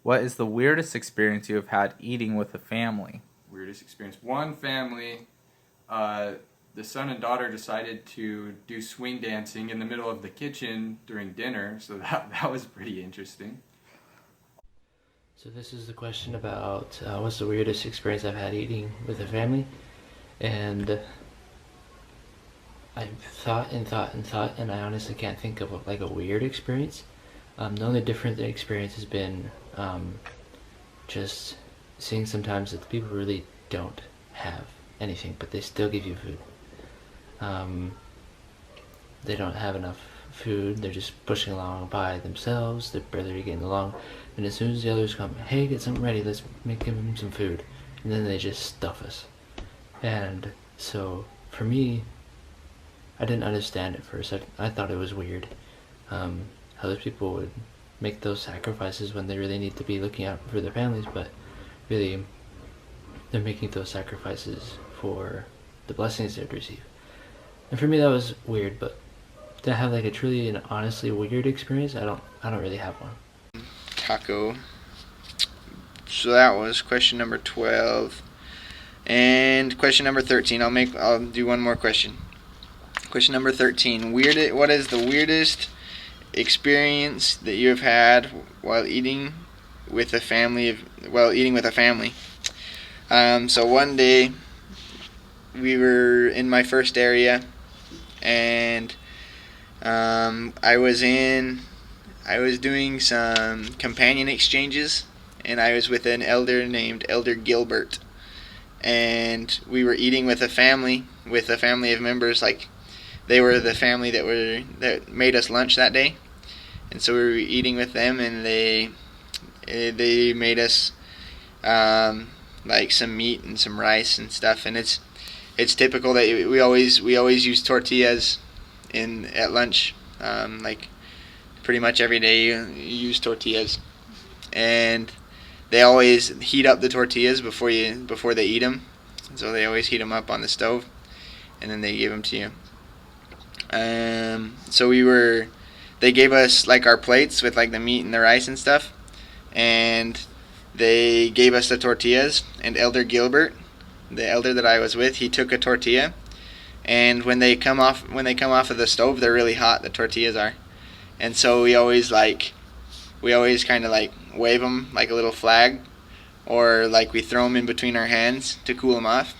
What is the weirdest experience you have had eating with a family? Weirdest experience. One family, the son and daughter decided to do swing dancing in the middle of the kitchen during dinner, so that was pretty interesting. So this is the question about what's the weirdest experience I've had eating with a family, and I've thought and thought and thought, and I honestly can't think of like a weird experience. The only different experience has been just seeing sometimes that the people really don't have anything, but they still give you food. They don't have enough food, they're just pushing along by themselves, they're barely getting along, and as soon as the others come, hey, get something ready, let's give them some food, and then they just stuff us. And so, for me, I didn't understand at first. I thought it was weird how those people would make those sacrifices when they really need to be looking out for their families, but really, they're making those sacrifices for the blessings they'd receive. And for me, that was weird, but to have like a truly and honestly weird experience, I don't really have one. Taco. So that was question number 12. And question number 13. I'll do one more question. Question number 13. What is the weirdest experience that you have had while eating with a family? So one day we were in my first area, and I was doing some companion exchanges, and I was with an elder named Elder Gilbert, and we were eating with a family of members. Like, they were the family that made us lunch that day, and so we were eating with them, and they made us like some meat and some rice and stuff. And it's typical that we always use tortillas at lunch. Like, pretty much every day you use tortillas, and they always heat up the tortillas before they eat them. So they always heat them up on the stove, and then they give them to you. So they gave us like our plates with like the meat and the rice and stuff, and they gave us the tortillas. And Elder Gilbert, the elder that I was with, he took a tortilla, and when they come off of the stove, they're really hot. The tortillas are, and so we always kind of like wave them like a little flag, or like we throw them in between our hands to cool them off,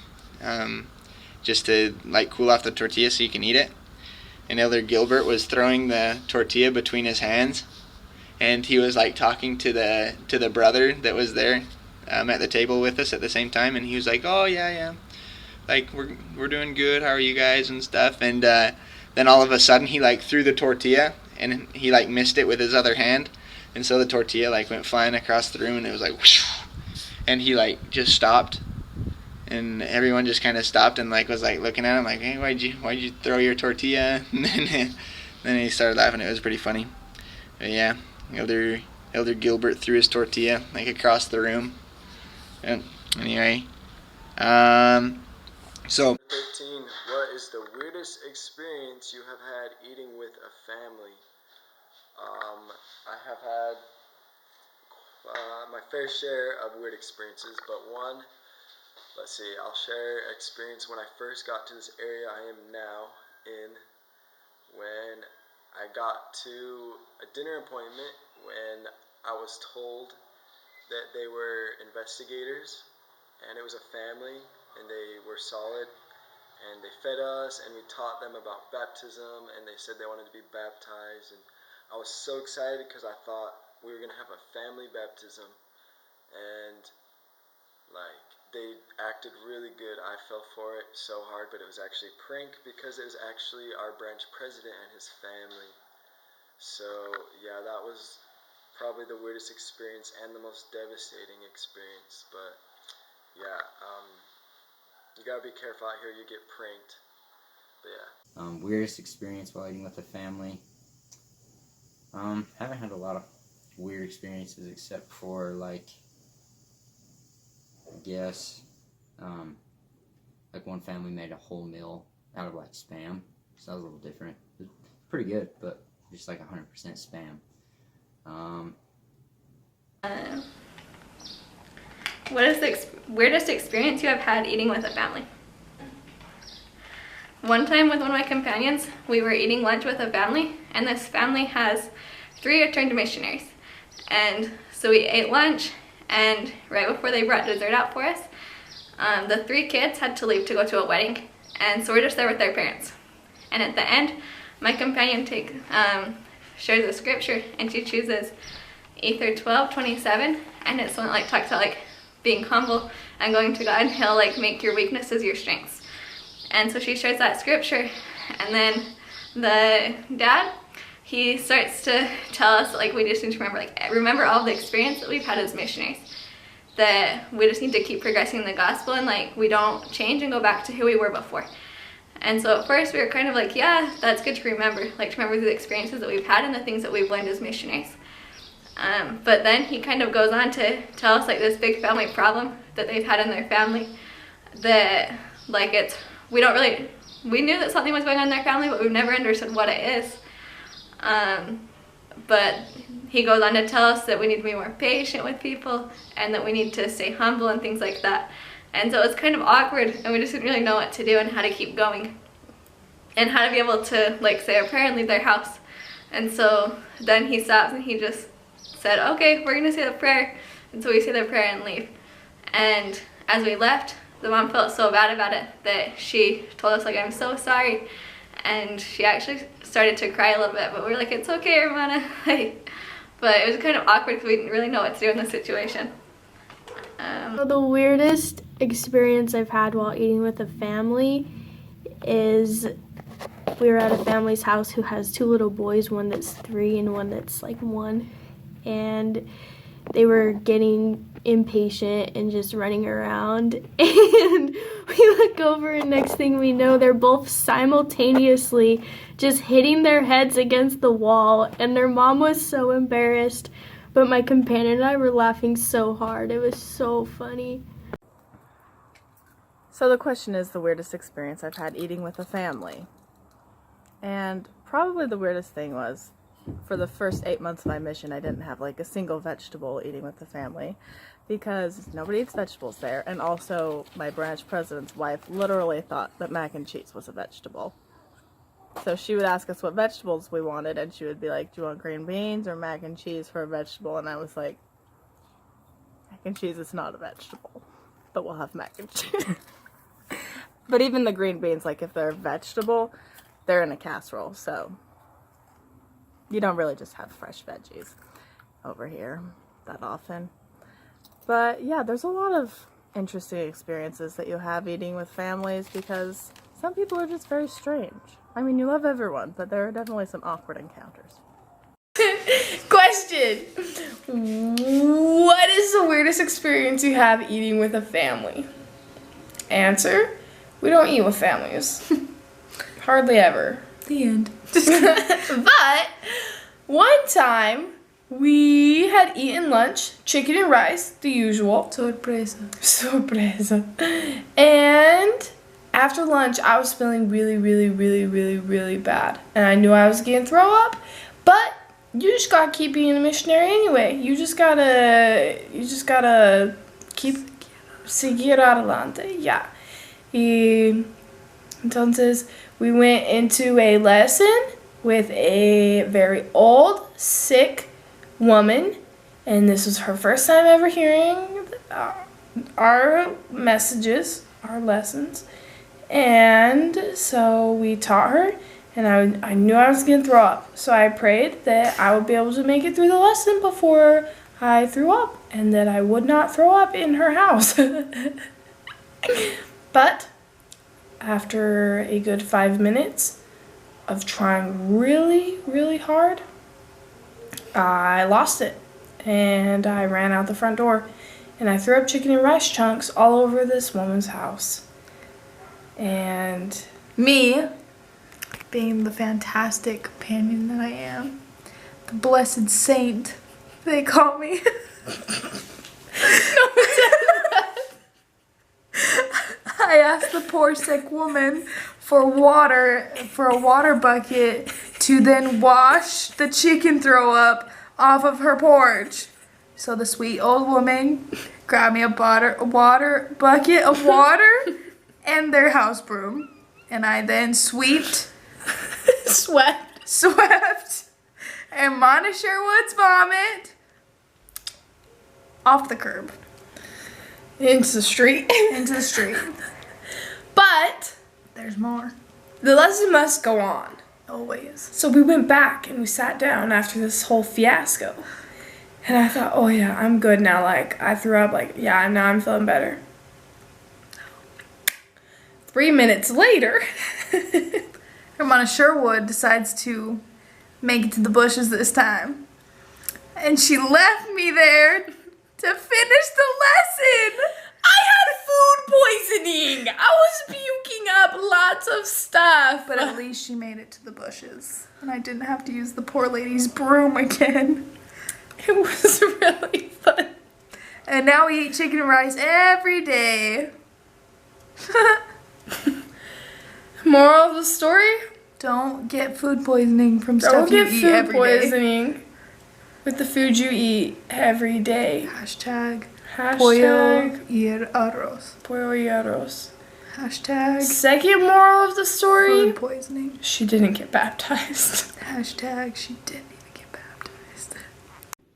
just to like cool off the tortilla so you can eat it. And Elder Gilbert was throwing the tortilla between his hands, and he was like talking to the brother that was there at the table with us at the same time, and he was like, "Oh yeah, like we're doing good. How are you guys and stuff?" And then all of a sudden he like threw the tortilla, and he like missed it with his other hand, and so the tortilla like went flying across the room, and it was like whoosh, and he like just stopped, and everyone just kind of stopped and like was like looking at him like, "Hey, why'd you throw your tortilla?" And then he started laughing. It was pretty funny. But yeah, Elder Gilbert threw his tortilla like across the room. And anyway, so 13. What is the weirdest experience you have had eating with a family? I have had my fair share of weird experiences, but I'll share experience when I first got to this area I am now in, when I got to a dinner appointment when I was told that they were investigators, and it was a family, and they were solid, and they fed us, and we taught them about baptism, and they said they wanted to be baptized, and I was so excited because I thought we were going to have a family baptism, and like, they acted really good. I fell for it so hard, but it was actually a prank because it was actually our branch president and his family. So yeah, that was probably the weirdest experience and the most devastating experience. But yeah, you gotta be careful out here. You get pranked. But yeah. Weirdest experience while eating with a family. Haven't had a lot of weird experiences except for like, I guess, like one family made a whole meal out of like Spam, so that was a little different. It was pretty good, but just like 100% Spam. What is the weirdest experience you have had eating with a family? One time with one of my companions, we were eating lunch with a family, and this family has 3 returned missionaries. And so we ate lunch, and right before they brought dessert out for us, the 3 kids had to leave to go to a wedding, and so we're just there with their parents. And at the end, my companion shares a scripture, and she chooses Ether 12:27, and it's one that like talks about like being humble and going to God. He'll like make your weaknesses your strengths. And so she shares that scripture, and then the dad, he starts to tell us like we just need to remember all the experience that we've had as missionaries, that we just need to keep progressing in the gospel, and like we don't change and go back to who we were before. And so at first we were kind of like, yeah, that's good to remember the experiences that we've had and the things that we've learned as missionaries. But then he kind of goes on to tell us like this big family problem that they've had in their family, that like we knew that something was going on in their family, but we've never understood what it is. But he goes on to tell us that we need to be more patient with people, and that we need to stay humble and things like that. And so it's kind of awkward, and we just didn't really know what to do and how to keep going, and how to be able to like say a prayer and leave their house. And so then he stops and he just said, okay, we're gonna say the prayer. And so we say the prayer and leave. And as we left, the mom felt so bad about it that she told us like, I'm so sorry. And she actually started to cry a little bit, but we were like, it's okay, Romana. But it was kind of awkward because we didn't really know what to do in this situation. The weirdest experience I've had while eating with a family is we were at a family's house who has 2 little boys, one that's 3 and one that's like 1. And they were getting impatient and just running around, and we look over and next thing we know they're both simultaneously just hitting their heads against the wall, and their mom was so embarrassed, but my companion and I were laughing so hard. It was so funny. So the question is the weirdest experience I've had eating with a family. And probably the weirdest thing was, for the first 8 months of my mission, I didn't have like a single vegetable eating with the family because nobody eats vegetables there. And also my branch president's wife literally thought that mac and cheese was a vegetable. So she would ask us what vegetables we wanted, and she would be like, do you want green beans or mac and cheese for a vegetable? And I was like, mac and cheese is not a vegetable, but we'll have mac and cheese. But even the green beans, like if they're a vegetable, they're in a casserole, so you don't really just have fresh veggies over here that often. But yeah, there's a lot of interesting experiences that you have eating with families because some people are just very strange. I mean, you love everyone, but there are definitely some awkward encounters. Question. What is the weirdest experience you have eating with a family? Answer. We don't eat with families. Hardly ever. The end. But one time we had eaten lunch, chicken and rice, the usual. Sorpresa. And after lunch, I was feeling really bad. And I knew I was going to throw up, but you just got to keep being a missionary anyway. You just got to keep seguir adelante. Yeah. Entonces, we went into a lesson with a very old, sick woman, and this was her first time ever hearing our messages, our lessons, and so we taught her, and I knew I was going to throw up, so I prayed that I would be able to make it through the lesson before I threw up, and that I would not throw up in her house. But after a good 5 minutes of trying really hard, I lost it, and I ran out the front door, and I threw up chicken and rice chunks all over this woman's house. And Me, being the fantastic companion that I am, the blessed saint, they call me. I asked the poor sick woman for a water bucket to then wash the chicken throw up off of her porch. So the sweet old woman grabbed me a bucket of water and their house broom. And I then swept and Monica Sherwood's vomit off the curb. Into the street. But There's more. the lesson must go on. Always. So we went back and we sat down after this whole fiasco. And I thought, oh yeah, I'm good now. Like, I threw up, like, yeah, now I'm feeling better. 3 minutes later, Monica Sherwood decides to make it to the bushes this time. And she left me there to finish the lesson. I had food poisoning. I was puking up lots of stuff. But at least she made it to the bushes. And I didn't have to use the poor lady's broom again. It was really fun. And now we eat chicken and rice every day. Moral of the story? Don't get food poisoning from stuff you eat every day. Don't get food poisoning with the food you eat every day. Hashtag Pollo y arroz. Pollo y arroz. Hashtag Second moral of the story? food poisoning. She didn't get baptized. Hashtag she didn't even get baptized.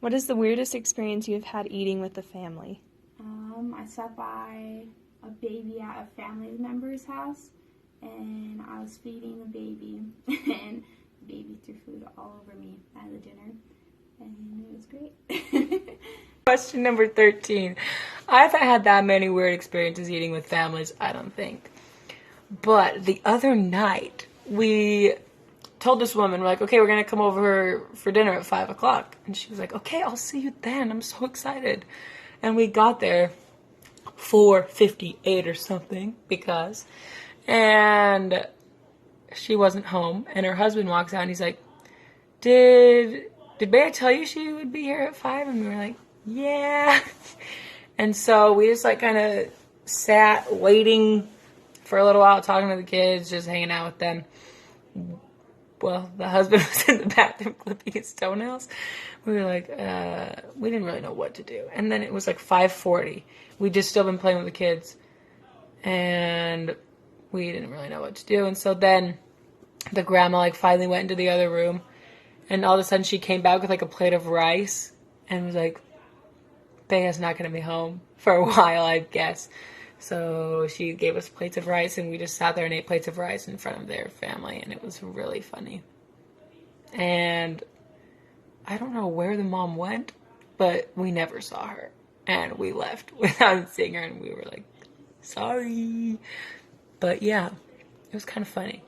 What is the weirdest experience you have had eating with a family? I sat by a baby at a family member's house, and I was feeding the baby, and the baby threw food all over me at the dinner, and it was great. Question number 13. I haven't had that many weird experiences eating with families, I don't think. But the other night, we told this woman, we're like, okay, we're going to come over for dinner at 5 o'clock. And she was like, okay, I'll see you then. I'm so excited. And we got there 4:58 or something, and she wasn't home. And her husband walks out and he's like, did Bear tell you she would be here at 5? And we were like, yeah. And so we just like kind of sat waiting for a little while, talking to the kids, just hanging out with them. Well, the husband was in the bathroom clipping his toenails. We were like, we didn't really know what to do. And then it was like 5:40. We'd just still been playing with the kids. And we didn't really know what to do. And so then the grandma like finally went into the other room. And all of a sudden she came back with like a plate of rice. And was like, Bea's not going to be home for a while, I guess. So she gave us plates of rice, and we just sat there and ate plates of rice in front of their family, and it was really funny. And I don't know where the mom went, but we never saw her. And we left without seeing her, and we were like, sorry. But yeah, it was kind of funny.